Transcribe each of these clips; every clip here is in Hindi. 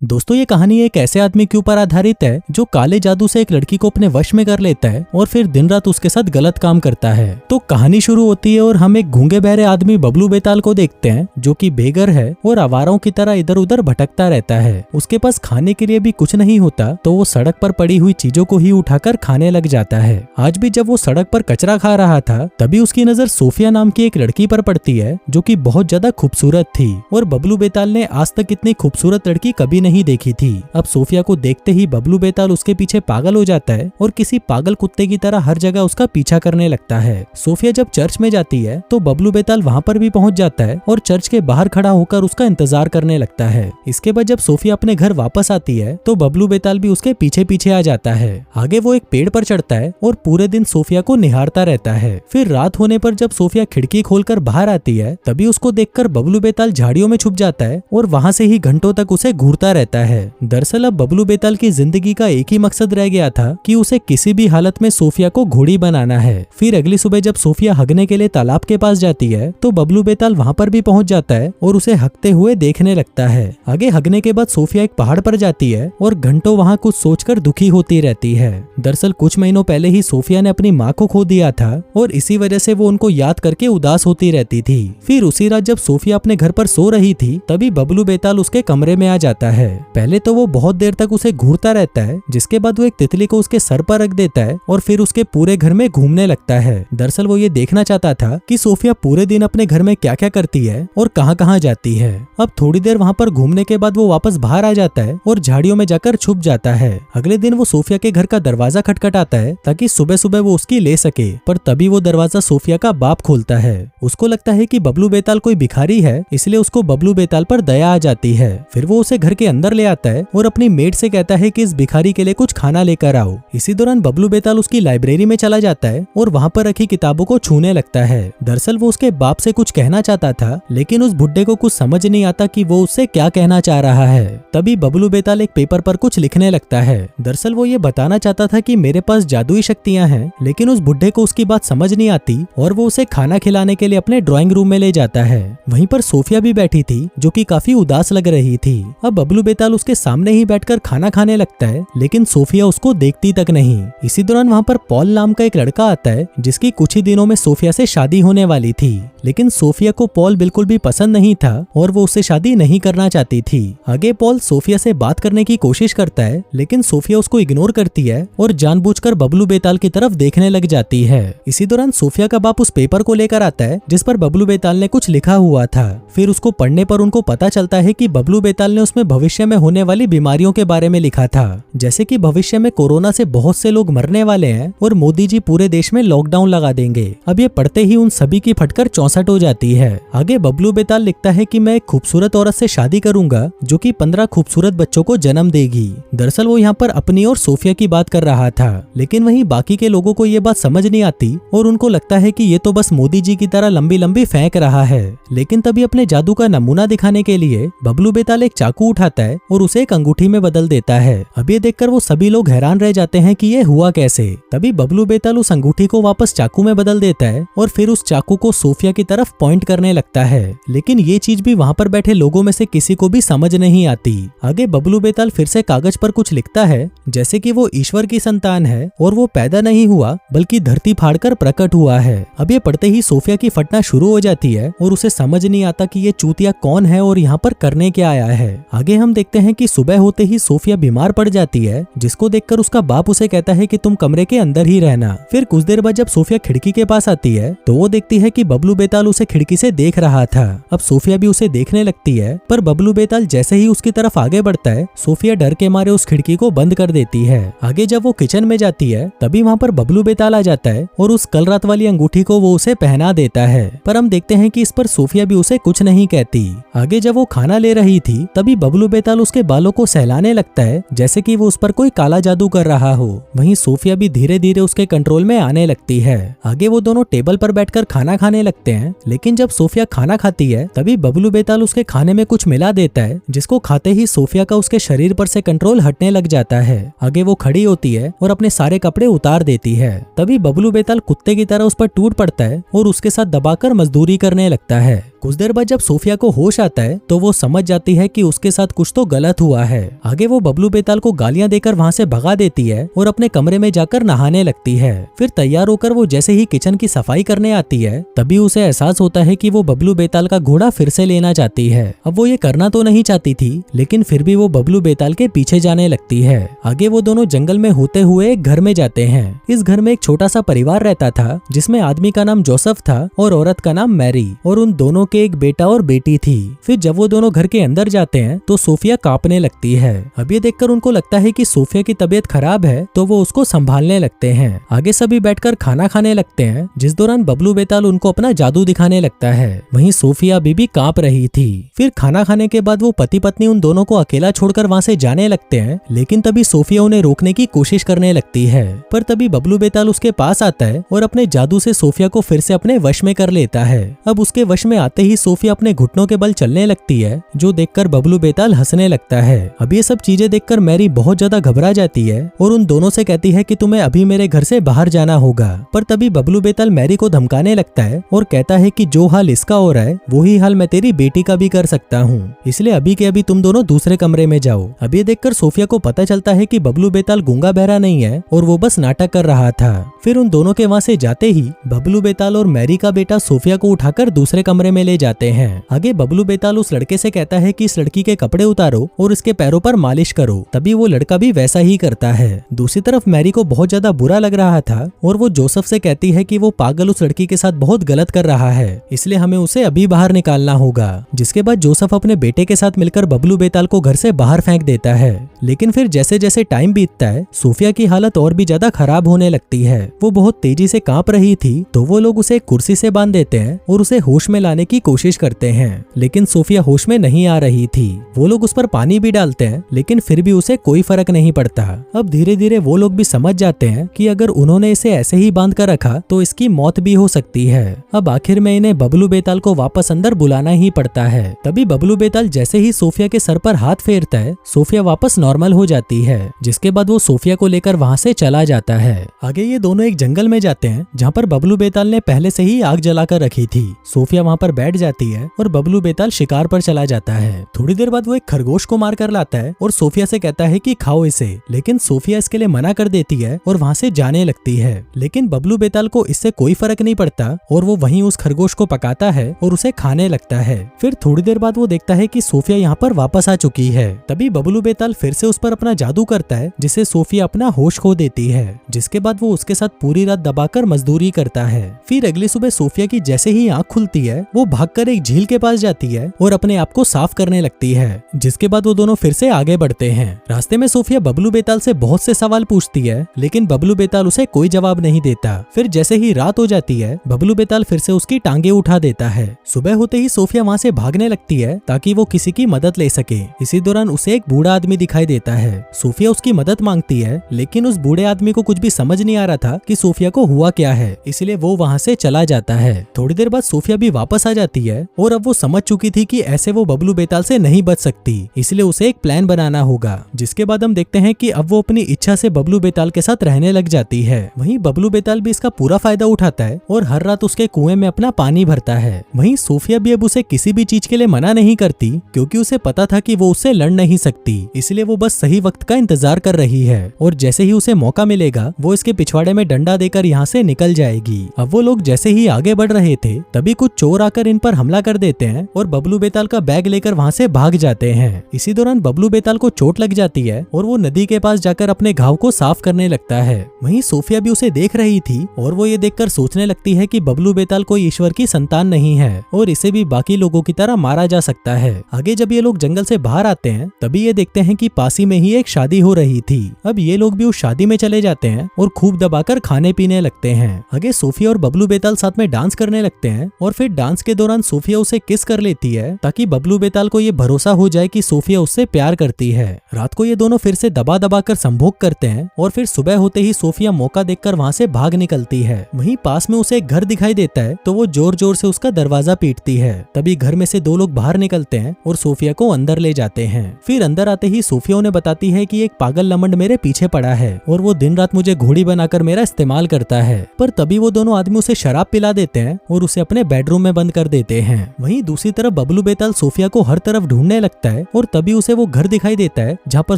दोस्तों ये कहानी एक ऐसे आदमी के ऊपर आधारित है जो काले जादू से एक लड़की को अपने वश में कर लेता है और फिर दिन रात उसके साथ गलत काम करता है। तो कहानी शुरू होती है और हम एक गूंगे बहरे आदमी बबलू बेताल को देखते हैं जो कि बेघर है और आवारों की तरह इधर उधर भटकता रहता है। उसके पास खाने के लिए भी कुछ नहीं होता तो वो सड़क पर पड़ी हुई चीजों को ही उठाकर खाने लग जाता है। आज भी जब वो सड़क पर कचरा खा रहा था तभी उसकी नजर सोफिया नाम की एक लड़की पर पड़ती है जो कि बहुत ज्यादा खूबसूरत थी और बबलू बेताल ने आज तक इतनी खूबसूरत लड़की कभी नहीं देखी थी। अब सोफिया को देखते ही बबलू बेताल उसके पीछे पागल हो जाता है और किसी पागल कुत्ते की तरह हर जगह उसका पीछा करने लगता है। सोफिया जब चर्च में जाती है तो बबलू बेताल वहाँ पर भी पहुँच जाता है और चर्च के बाहर खड़ा होकर उसका इंतजार करने लगता है। इसके बाद जब सोफिया अपने घर वापस आती है तो बबलू बेताल भी उसके पीछे पीछे आ जाता है। आगे वो एक पेड़ पर चढ़ता है और पूरे दिन सोफिया को निहारता रहता है। फिर रात होने पर जब सोफिया खिड़की खोलकर बाहर आती है तभी उसको देखकर बबलू बेताल झाड़ियों में छुप जाता है और वहाँ से ही घंटों तक उसे घूरता रहता है। दरअसल अब बबलू बेताल की जिंदगी का एक ही मकसद रह गया था कि उसे किसी भी हालत में सोफिया को घोड़ी बनाना है। फिर अगली सुबह जब सोफिया हगने के लिए तालाब के पास जाती है तो बबलू बेताल वहाँ पर भी पहुँच जाता है और उसे हगते हुए देखने लगता है। आगे हगने के बाद सोफिया एक पहाड़ पर जाती है और घंटों वहाँ कुछ सोचकर दुखी होती रहती है। दरअसल कुछ महीनों पहले ही सोफिया ने अपनी माँ को खो दिया था और इसी वजह से वो उनको याद करके उदास होती रहती थी। फिर उसी रात जब सोफिया अपने घर पर सो रही थी तभी बबलू बेताल उसके कमरे में आ जाता है। पहले तो वो बहुत देर तक उसे घूरता रहता है जिसके बाद वो एक तितली को उसके सर पर रख देता है और फिर उसके पूरे घर में घूमने लगता है। दरअसल वो ये देखना चाहता था कि सोफिया पूरे दिन अपने घर में क्या क्या करती है और कहाँ कहाँ जाती है। अब थोड़ी देर वहाँ पर घूमने के बाद वो वापस बाहर आ जाता है और झाड़ियों में जाकर छुप जाता है। अगले दिन वो सोफिया के घर का दरवाजा खटखटाता है ताकि सुबह सुबह वो उसकी ले सके, पर तभी वो दरवाजा सोफिया का बाप खोलता है। उसको लगता है कि बबलू बेताल कोई भिखारी है, इसलिए उसको बबलू बेताल पर दया आ जाती है। फिर वो उसे घर के अंदर ले आता है और अपनी मेड से कहता है कि इस भिखारी के लिए कुछ खाना लेकर आओ। इसी दौरान बबलू बेताल उसकी लाइब्रेरी में चला जाता है और वहाँ पर रखी किताबों को छूने लगता है। दरअसल वो उसके बाप से कुछ कहना चाहता था लेकिन उस बुड्ढे को कुछ समझ नहीं आता कि वो उससे क्या कहना चाह रहा है। तभी बबलू बेताल एक पेपर पर कुछ लिखने लगता है। दरअसल वो ये बताना चाहता था कि मेरे पास जादुई शक्तियाँ हैं, लेकिन उस बुड्ढे को उसकी बात समझ नहीं आती और वो उसे खाना खिलाने के लिए अपने ड्राइंग रूम में ले जाता है। वहीं पर सोफिया भी बैठी थी जो कि काफी उदास लग रही थी। अब बबलू बेताल उसके सामने ही बैठकर खाना खाने लगता है लेकिन सोफिया उसको देखती तक नहीं। इसी दौरान वहाँ पर पॉल नाम का एक लड़का आता है जिसकी कुछ ही दिनों में सोफिया से शादी होने वाली थी, लेकिन सोफिया को पॉल बिल्कुल भी पसंद नहीं था और वो उससे शादी नहीं करना चाहती थी। आगे पॉल सोफिया से बात करने की कोशिश करता है लेकिन सोफिया उसको इग्नोर करती है और जानबूझकर बबलू बेताल की तरफ देखने लग जाती है। इसी दौरान सोफिया का बाप उस पेपर को लेकर आता है जिस पर बबलू बेताल ने कुछ लिखा हुआ था। फिर उसको पढ़ने पर उनको पता चलता है कि बबलू बेताल ने उसमें भविष्य में होने वाली बीमारियों के बारे में लिखा था, जैसे कि भविष्य में कोरोना से बहुत से लोग मरने वाले हैं और मोदी जी पूरे देश में लॉकडाउन लगा देंगे। अब ये पढ़ते ही उन सभी की फटकर 64 हो जाती है। आगे बबलू बेताल लिखता है कि मैं एक खूबसूरत औरत से शादी करूंगा जो कि 15 खूबसूरत बच्चों को जन्म देगी। दरअसल वो यहाँ पर अपनी और सोफिया की बात कर रहा था, लेकिन वहीं बाकी के लोगों को ये बात समझ नहीं आती और उनको लगता है कि ये तो बस मोदी जी की तरह लंबी लंबी फेंक रहा है। लेकिन तभी अपने जादू का नमूना दिखाने के लिए बबलू बेताल एक चाकू उठाता है और उसे एक अंगूठी में बदल देता है। अब ये देखकर वो सभी लोग हैरान रह जाते हैं कि ये हुआ कैसे। तभी बबलू बेताल उस अंगूठी को वापस चाकू में बदल देता है और फिर उस चाकू को सोफिया की तरफ पॉइंट करने लगता है, लेकिन ये चीज भी वहाँ पर बैठे लोगों में से किसी को भी समझ नहीं आती। आगे बबलू बेताल फिर से कागज पर कुछ लिखता है जैसे कि वो ईश्वर की संतान है और वो पैदा नहीं हुआ बल्कि धरती फाड़कर प्रकट हुआ है। अब ये पढ़ते ही सोफिया की फटना शुरू हो जाती है और उसे समझ नहीं आता कि ये चूतिया कौन है और यहाँ पर करने क्या आया है। आगे हम देखते हैं कि सुबह होते ही सोफिया बीमार पड़ जाती है, जिसको देखकर उसका बाप उसे कहता है कि तुम कमरे के अंदर ही रहना। फिर कुछ देर बाद जब सोफिया खिड़की के पास आती है तो वो देखती है कि बबलू बेताल उसे खिड़की से देख रहा था। अब सोफिया भी उसे देखने लगती है, पर बबलू बेताल जैसे ही उसकी तरफ आगे बढ़ता है सोफिया डर के मारे उस खिड़की को बंद कर देती है। आगे जब वो किचन में जाती है तभी वहाँ पर बबलू बेताल आ जाता है और उस कल रात वाली अंगूठी को वो उसे पहना देता है, पर हम देखते हैं कि इस पर सोफिया भी उसे कुछ नहीं कहती। आगे जब वो खाना ले रही थी तभी बबलू बेताल उसके बालों को सहलाने लगता है जैसे कि वो उस पर कोई काला जादू कर रहा हो। वहीं सोफिया भी धीरे धीरे उसके कंट्रोल में आने लगती है। आगे वो दोनों टेबल पर बैठकर खाना खाने लगते हैं, लेकिन जब सोफिया खाना खाती है तभी बबलू बेताल उसके खाने में कुछ मिला देता है, जिसको खाते ही सोफिया का उसके शरीर पर से कंट्रोल हटने लग जाता है। आगे वो खड़ी होती है और अपने सारे कपड़े उतार देती है। तभी बबलू बेताल कुत्ते की तरह उस पर टूट पड़ता है और उसके साथ दबाकर मजदूरी करने लगता है। कुछ देर बाद जब सोफिया को होश आता है तो वो समझ जाती है कि उसके साथ कुछ तो गलत हुआ है। आगे वो बबलू बेताल को गालियां देकर वहाँ से भगा देती है और अपने कमरे में जाकर नहाने लगती है। फिर तैयार होकर वो जैसे ही किचन की सफाई करने आती है तभी उसे एहसास होता है कि वो बबलू बेताल का घोड़ा फिर से लेना चाहती है। अब वो ये करना तो नहीं चाहती थी, लेकिन फिर भी वो बबलू बेताल के पीछे जाने लगती है। आगे वो दोनों जंगल में होते हुए एक घर में जाते हैं। इस घर में एक छोटा सा परिवार रहता था जिसमें आदमी का नाम जोसेफ था और औरत का नाम मैरी, और उन दोनों के एक बेटा और बेटी थी। फिर जब वो दोनों घर के अंदर जाते हैं तो सोफिया कांपने लगती है। अब ये देखकर उनको लगता है कि सोफिया की तबीयत खराब है तो वो उसको संभालने लगते हैं। आगे सभी बैठकर खाना खाने लगते हैं, जिस दौरान बबलू बेताल उनको अपना जादू दिखाने लगता है। वहीं सोफिया अभी भी कांप रही थी। फिर खाना खाने के बाद वो पति पत्नी उन दोनों को अकेला छोड़कर वहाँ से जाने लगते हैं, लेकिन तभी सोफिया उन्हें रोकने की कोशिश करने लगती है। पर तभी बबलू बेताल उसके पास आता है और अपने जादू से सोफिया को फिर से अपने वश में कर लेता है। अब उसके वश में आते ही सोफिया अपने घुटनों के बल चलने लगती है, जो देखकर बबलू बेताल हंसने लगता है। अब ये सब चीजें देखकर मैरी बहुत ज्यादा घबरा जाती है और उन दोनों से कहती है कि तुम्हें अभी मेरे घर से बाहर जाना होगा। पर तभी बबलू बेताल मैरी को धमकाने लगता है और कहता है कि जो हाल इसका हो रहा है वही हाल मैं तेरी बेटी का भी कर सकता हूँ, इसलिए अभी के अभी तुम दोनों दूसरे कमरे में जाओ। अब ये देखकर सोफिया को पता चलता है कि बबलू बेताल गूंगा बहरा नहीं है और वो बस नाटक कर रहा था। फिर उन दोनों के वहाँ से जाते ही बबलू बेताल और मैरी का बेटा सोफिया को उठाकर दूसरे कमरे में ले जाते हैं। आगे बबलू बेताल उस लड़के से कहता है कि इस लड़की के कपड़े उतारो और इसके पैरों पर मालिश करो। तभी वो लड़का भी वैसा ही करता है। दूसरी तरफ मैरी को बहुत ज्यादा बुरा लग रहा था और वो जोसेफ से कहती है कि वो पागल उस लड़की के साथ बहुत गलत कर रहा है, इसलिए हमें उसे अभी बाहर निकालना होगा। जिसके बाद जोसेफ अपने बेटे के साथ मिलकर बबलू बेताल को घर से बाहर फेंक देता है। लेकिन फिर जैसे जैसे टाइम बीतता है सोफिया की हालत और भी ज्यादा खराब होने लगती है। वो बहुत तेजी से कांप रही थी तो वो लोग उसे एक कुर्सी से बांध देते हैं और उसे होश में लाने की कोशिश करते हैं, लेकिन सोफिया होश में नहीं आ रही थी। वो लोग उस पर पानी भी डालते हैं लेकिन फिर भी उसे कोई फर्क नहीं पड़ता। अब धीरे धीरे वो लोग भी समझ जाते हैं कि अगर उन्होंने इसे ऐसे ही बांध कर रखा तो इसकी मौत भी हो सकती है। अब आखिर में इन्हें बबलू बेताल को वापस अंदर बुलाना ही पड़ता है। तभी बबलू बेताल जैसे ही सोफिया के सर पर हाथ फेरता है सोफिया वापस नॉर्मल हो जाती है। जिसके बाद वो सोफिया को लेकर वहाँ से चला जाता है। आगे ये दोनों एक जंगल में जाते हैं जहाँ पर बबलू बेताल ने पहले से ही आग जलाकर रखी थी। सोफिया वहाँ पर बैठ जाती है और बबलू बेताल शिकार पर चला जाता है। थोड़ी देर बाद वो एक खरगोश को मार कर लाता है और सोफिया से कहता है कि खाओ इसे, लेकिन सोफिया इसके लिए मना कर देती है और वहाँ से जाने लगती है। लेकिन बबलू बेताल को इससे कोई फर्क नहीं पड़ता और वो वहीं उस खरगोश को पकाता है और उसे खाने लगता है। फिर थोड़ी देर बाद वो देखता है कि सोफिया यहाँ पर वापस आ चुकी है। तभी बबलू बेताल फिर से उस पर अपना जादू करता है जिससे सोफिया अपना होश खो देती है। जिसके बाद वो उसके साथ पूरी रात दबाकर मजदूरी करता है। फिर अगली सुबह सोफिया की जैसे ही आंख खुलती है वो भागकर एक झील के पास जाती है और अपने आप को साफ करने लगती है। जिसके बाद वो दोनों फिर से आगे बढ़ते हैं। रास्ते में सोफिया बबलू बेताल से बहुत से सवाल पूछती है, लेकिन बबलू बेताल उसे कोई जवाब नहीं देता। फिर जैसे ही रात हो जाती है बबलू बेताल फिर से उसकी टांगे उठा देता है। सुबह होते ही सोफिया वहाँ से भागने लगती है ताकि वो किसी की मदद ले सके। इसी दौरान उसे एक बूढ़ा आदमी दिखाई देता है। सोफिया उसकी मदद मांगती है, लेकिन उस बूढ़े आदमी को कुछ भी समझ नहीं आ रहा था कि सोफिया को हुआ क्या है, इसलिए वो वहाँ से चला जाता है। थोड़ी देर बाद सोफिया भी वापस आ जाती है और अब वो समझ चुकी थी कि ऐसे वो बबलू बेताल से नहीं बच सकती, इसलिए उसे एक प्लान बनाना होगा। जिसके बाद हम देखते हैं कि अब वो अपनी इच्छा से बबलू बेताल के साथ रहने लग जाती है। वहीं बबलू बेताल भी इसका पूरा फायदा उठाता है और हर रात उसके कुएं में अपना पानी भरता है। वहीं सोफिया भी अब उसे किसी भी चीज के लिए मना नहीं करती, क्योंकि उसे पता था कि वो उससे लड़ नहीं सकती, इसलिए वो बस सही वक्त का इंतजार कर रही है और जैसे ही उसे मौका मिलेगा वो इसके पिछवाड़े में डंडा देकर यहाँ से निकल जाएगी। अब वो लोग जैसे ही आगे बढ़ रहे थे तभी कुछ चोर आकर इन पर हमला कर देते हैं और बबलू बेताल का बैग लेकर वहाँ से भाग जाते हैं। इसी दौरान बबलू बेताल को चोट लग जाती है और वो नदी के पास जाकर अपने घाव को साफ करने लगता है। वहीं सोफिया भी उसे देख रही थी और वो ये देखकर सोचने लगती है कि बबलू बेताल कोई ईश्वर की संतान नहीं है और इसे भी बाकी लोगों की तरह मारा जा सकता है। आगे जब ये लोग जंगल से बाहर आते हैं तभी ये देखते हैं कि पास ही में ही एक शादी हो रही थी। अब ये लोग भी उस शादी में चले जाते हैं और खूब दबाकर खाने पीने लगते हैं। आगे सोफिया और बबलू बेताल साथ में डांस करने लगते हैं और फिर डांस के दौरान सोफिया उसे किस कर लेती है ताकि बबलू बेताल को ये भरोसा हो जाए कि सोफिया उससे प्यार करती है। रात को ये दोनों फिर से दबा दबा कर संभोग करते हैं और फिर सुबह होते ही सोफिया मौका देखकर वहाँ से भाग निकलती है। वहीं पास में उसे एक घर दिखाई देता है तो वो जोर जोर से उसका दरवाजा पीटती है। तभी घर में से दो लोग बाहर निकलते हैं और सोफिया को अंदर ले जाते हैं। फिर अंदर आते ही सोफिया उन्हें बताती है कि एक पागल लमंड मेरे पीछे पड़ा है और वो दिन रात मुझे घोड़ी बनाकर मेरा इस्तेमाल करता है। पर तभी वो दोनों आदमी उसे शराब पिला देते हैं और उसे अपने बेडरूम में बंद कर देते हैं। वहीं दूसरी तरफ बबलू बेताल सोफिया को हर तरफ ढूंढने लगता है और तभी उसे वो घर दिखाई देता है जहाँ पर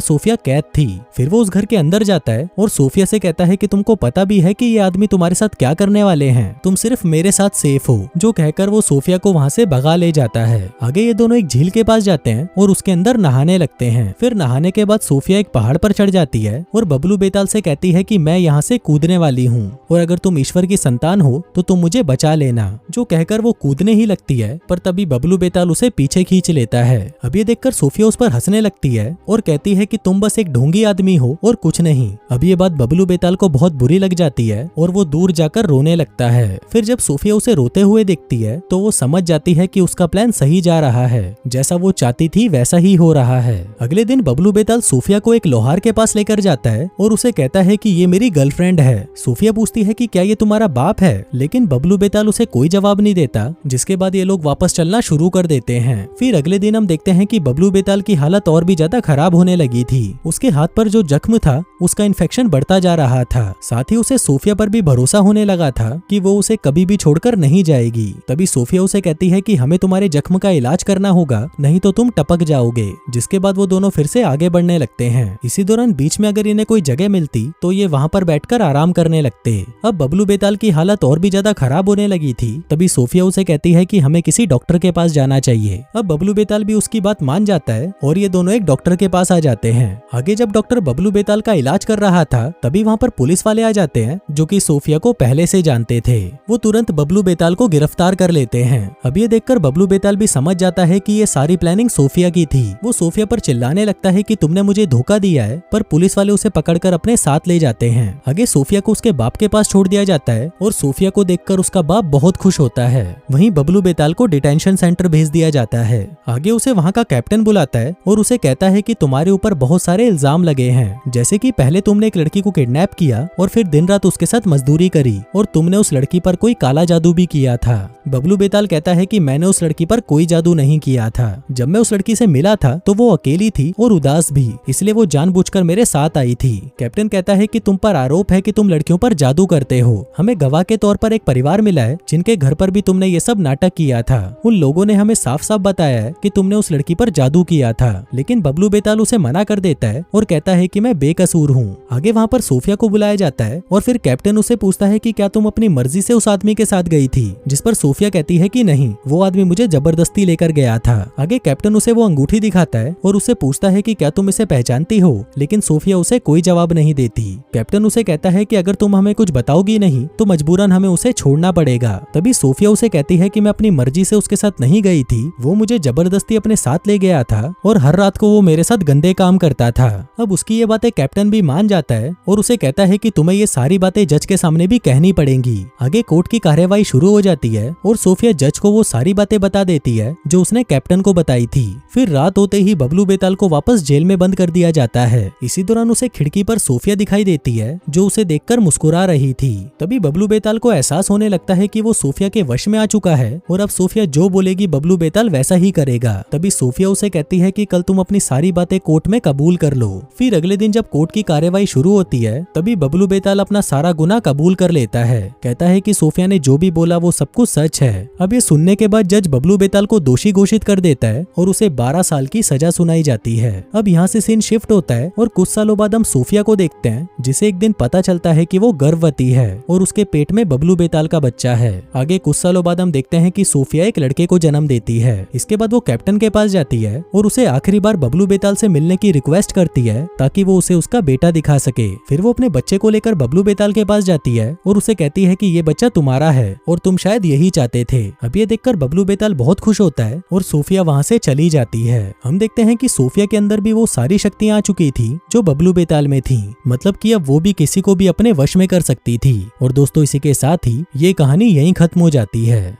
सोफिया कैद थी। फिर वो उस घर के अंदर जाता है और सोफिया से कहता है कि तुमको पता भी है कि ये आदमी तुम्हारे साथ क्या करने वाले हैं, तुम सिर्फ मेरे साथ सेफ हो। जो कहकर वो सोफिया को वहाँ से भगा ले जाता है। आगे ये दोनों एक झील के पास जाते हैं और उसके अंदर नहाने लगते हैं। फिर नहाने के बाद सोफिया एक पहाड़ पर चढ़ जाती है और बबलू बेताल से कहती है कि मैं यहाँ से कूदने वाली हूँ और अगर तुम ईश्वर की संतान हो तो तुम मुझे बचा लेना। जो कहकर वो कूदने ही लगती है पर तभी बबलू बेताल उसे पीछे खींच लेता है। अब ये देखकर सोफिया उस पर हंसने लगती है और कहती है कि तुम बस एक ढोंगी आदमी हो और कुछ नहीं। अब ये बात बबलू बेताल को बहुत बुरी लग जाती है और वो दूर जाकर रोने लगता है। फिर जब सोफिया उसे रोते हुए देखती है तो वो समझ जाती है कि उसका प्लान सही जा रहा है, जैसा वो चाहती थी वैसा ही हो रहा है। अगले दिन बबलू बेताल सोफिया को एक लोहार के पास लेकर जाता है और उसे कहता है कि ये मेरी गर्लफ्रेंड है। सोफिया पूछती है कि क्या ये तुम्हारा बाप है, लेकिन बबलू बेताल उसे कोई जवाब नहीं देता, जिसके बाद ये लोग वापस चलना शुरू कर देते हैं। फिर अगले दिन हम देखते हैं कि बबलू बेताल की हालत और भी ज्यादा खराब होने लगी थी। उसके हाथ पर जो जख्म था उसका इन्फेक्शन बढ़ता जा रहा था। साथ ही उसे सोफिया पर भी भरोसा होने लगा था कि वो उसे कभी भी छोड़कर नहीं जाएगी। तभी सोफिया उसे कहती है कि हमें तुम्हारे जख्म का इलाज करना होगा, नहीं तो तुम टपक जाओगे। जिसके बाद वो दोनों फिर से आगे बढ़ने लगते हैं। इसी दौरान बीच में अगर इन्हें कोई जगह मिलती तो ये वहाँ पर बैठकर आराम करने लगते। अब बबलू बेताल की हालत और भी ज्यादा खराब होने लगी थी। तभी सोफिया उसे कहती है कि हमें किसी डॉक्टर के पास जाना चाहिए। अब बबलू बेताल भी उसकी बात मान जाता है और ये दोनों एक डॉक्टर के पास आ जाते हैं। आगे जब डॉक्टर बबलू बेताल का इलाज कर रहा था तभी वहाँ पर पुलिस वाले आ जाते हैं जो कि सोफिया को पहले से जानते थे। वो तुरंत बबलू बेताल को गिरफ्तार कर लेते हैं। अब ये देखकर बबलू बेताल भी समझ जाता है कि ये सारी प्लानिंग सोफिया की थी। वो सोफिया पर चिल्लाने लगता है कि तुमने मुझे धोखा दिया है, पर पुलिस वाले उसे पकड़कर अपने साथ ले जाते हैं। आगे सोफिया को उसके बाप के पास छोड़ दिया जाता है और सोफिया को देखकर उसका बाप बहुत खुश होता है। वहीं बबलू बेताल को डिटेंशन सेंटर भेज दिया जाता है। आगे उसे वहाँ का कैप्टन बुलाता है और उसे कहता है कि तुम्हारे ऊपर बहुत सारे इल्जाम लगे हैं, जैसे कि पहले तुमने एक लड़की को किडनैप किया और फिर दिन रात उसके साथ मजदूरी करी और तुमने उस लड़की पर कोई काला जादू भी किया था। बबलू बेताल कहता है कि मैंने उस लड़की पर कोई जादू नहीं किया था। जब मैं उस लड़की से मिला था तो वो अकेली थी और उदास भी, इसलिए वो जानबूझकर मेरे साथ आई थी। कैप्टन कहता है कि तुम पर आरोप है कि तुम लड़कियों पर जादू करते हो। हमें गवाह के तौर पर एक परिवार मिला है जिनके घर पर भी तुमने ये सब नाटक किया था। उन लोगों ने हमें साफ साफ बताया है कि तुमने उस लड़की पर जादू किया था, लेकिन बबलू बेताल उसे मना कर देता है और कहता है कि मैं बेकसूर हूँ। आगे वहाँ पर सोफिया को बुलाया जाता है और फिर कैप्टन उसे पूछता है कि क्या तुम अपनी मर्जी से उस आदमी के साथ गई थी, जिस पर सोफिया कहती है कि नहीं, वो आदमी मुझे जबरदस्ती लेकर गया था। आगे कैप्टन उसे वो अंगूठी दिखाता है और उसे पूछता है कि क्या तुम इसे पहचानती हो, लेकिन सोफिया उसे कोई जवाब नहीं देती। कैप्टन उसे कहता है कि अगर तुम हमें कुछ बताओगी नहीं तो मजबूरन हमें उसे छोड़ना पड़ेगा। तभी सोफिया उसे कहती है कि मैं अपनी मर्जी से उसके साथ नहीं गई थी, वो मुझे जबरदस्ती अपने साथ ले गया था और हर रात को वो मेरे साथ गंदे काम करता था। अब उसकी ये बातें कैप्टन भी मान जाता है और उसे कहता है कि तुम्हें ये सारी बातें जज के सामने भी कहनी पड़ेंगी। आगे कोर्ट की कार्यवाही शुरू हो जाती है और सोफिया जज को वो सारी बातें बता देती है जो उसने कैप्टन को बताई थी। फिर रात होते ही बबलू बेताल को वापस जेल में बंद कर दिया जाता है। इसी दौरान उसे खिड़की पर सोफिया दिखाई देती है जो उसे देखकर मुस्कुरा रही थी। तभी बबलू बेताल को एहसास होने लगता है कि वो सोफिया के वश में आ चुका है और अब सोफिया जो बोलेगी बबलू बेताल वैसा ही करेगा। तभी सोफिया उसे कहती है कि कल तुम अपनी सारी बातें कोर्ट में कबूल कर लो। फिर अगले दिन जब कोर्ट की कार्यवाही शुरू होती है तभी बबलू बेताल अपना सारा गुनाह कबूल कर लेता है। कहता है कि सोफिया ने जो भी बोला वो सब कुछ सच है। अब ये सुनने के बाद जज बबलू बेताल को दोषी घोषित कर देता है और उसे 12 साल की सजा सुनाई जाती है। अब यहाँ से सीन शिफ्ट होता है और कुछ सालों बाद हम सोफिया को देखते हैं जिसे एक दिन पता चलता है कि वो गर्भवती है और उसके पेट में बबलू बेताल का बच्चा है। आगे कुछ सालों बाद हम देखते हैं कि सोफिया एक लड़के को जन्म देती है। इसके बाद वो कैप्टन के पास जाती है और उसे आखिरी बार बबलू बेताल से मिलने की रिक्वेस्ट करती है ताकि वो उसे उसका बेटा दिखा सके। फिर वो अपने बच्चे को लेकर बबलू बेताल के पास जाती है और उसे कहती है कि ये बच्चा तुम्हारा है और तुम शायद यही चाहते थे। अब ये देखकर बबलू बेताल बहुत खुश होता है और सोफिया वहाँ से चली जाती है। हम देखते हैं कि सोफिया के अंदर भी वो सारी शक्तियाँ आ चुकी थी जो बबलू बेताल में थी, मतलब कि अब वो भी किसी को भी अपने वश में कर सकती थी। और दोस्तों इसी के साथ ही ये कहानी यहीं खत्म हो जाती है।